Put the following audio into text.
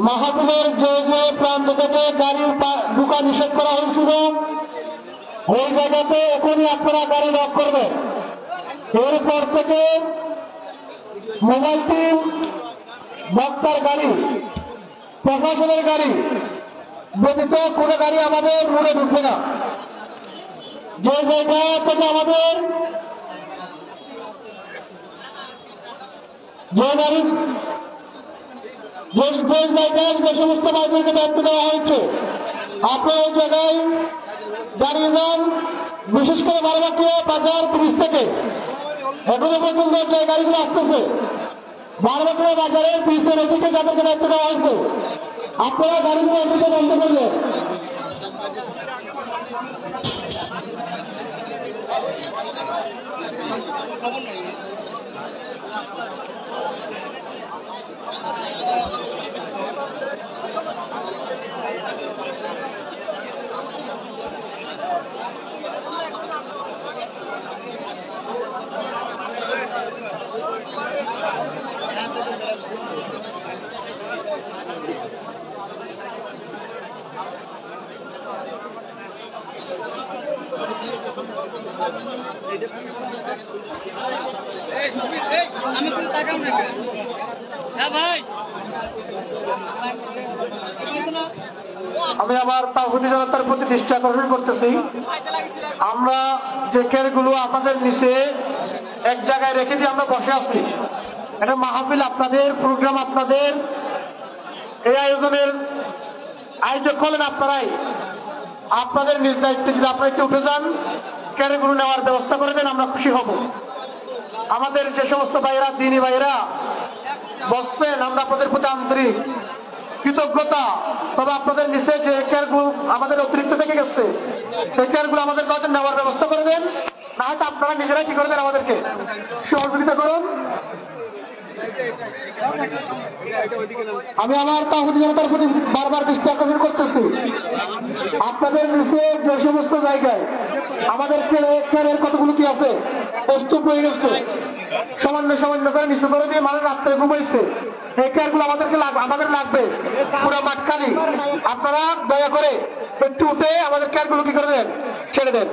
মাহফিলের যে যে প্রান্ত থেকে গাড়ির ঢোকা নিষেধ করা হয়েছিল ওই জায়গাতে এখনই আপনারা গাড়ি লক করবেন। এরপর থেকে মোবাইল টিম, বক্তার গাড়ি, প্রশাসনের গাড়ি ব্যতীত কোনো গাড়ি আমাদের রোডে ঢুকবে না। যে জায়গা থেকে আমাদের যে গাড়ি যে জায়গায় যে সমস্ত বাইকদেরকে দায়িত্ব দেওয়া হয়েছে আপনারা ওই জায়গায় দাঁড়িয়ে যান। বিশেষ করে বারবাকিয়া বাজার ব্রিজ থেকে এখনো পর্যন্ত যে গাড়িগুলো আসতেছে বারবাকিয়া বাজারের ব্রিজের এদিকে যাদেরকে দায়িত্ব দেওয়া হয়েছে আপনারা গাড়িগুলো এদিকে বন্ধ করবেন। আমি আমার তাওহীদি জনতার প্রতি দৃষ্টি আকর্ষণ করতেছি, আমরা যে কেয়ারগুলো আমাদের নিচে এক জায়গায় রেখে দিয়ে আমরা বসে আছি, এটা মাহফিল আপনাদের, প্রোগ্রাম আপনাদের, এই আয়োজনের আয়োজক হলেন আপনারাই। আপনাদের নিজ দায়িত্বে যদি আপনারা একটু উঠে যান, কেয়ারগুলো নেওয়ার ব্যবস্থা করে দেন, আমরা খুশি হব। আমাদের যে সমস্ত ভাইয়েরা, দিনী ভাইয়েরা বসছেন, আমরা আপনাদের প্রতি আন্তরিক কৃতজ্ঞতা। তবে আপনাদের নিচে যে কেয়ারগুলো আমাদের অতিরিক্ত থেকে গেছে সেই কেয়ারগুলো আমাদের কাছে নেওয়ার ব্যবস্থা করে দেন, না হয়তো আপনারা নিজেরাই কি করে দেন, আমাদেরকে সহযোগিতা করুন। আমি আমার তাওহীদি জনতার প্রতি বারবার দৃষ্টি আকর্ষণ করতেছি, আপনাদের নিচে যে সমস্ত জায়গায় আমাদের কেয়ারের কতগুলো কি আছে প্রস্তুত হয়ে গেছে, সামান্য সামান্য করে নিচু করে দিয়ে মানুষ রাত্রে ঘুমাইছে, এই কেয়ারগুলো আমাদের লাগবে পুরো মাঠখানি। আপনারা দয়া করে একটু উঠে আমাদের কেয়ারগুলো কি করে দেন, ছেড়ে দেন।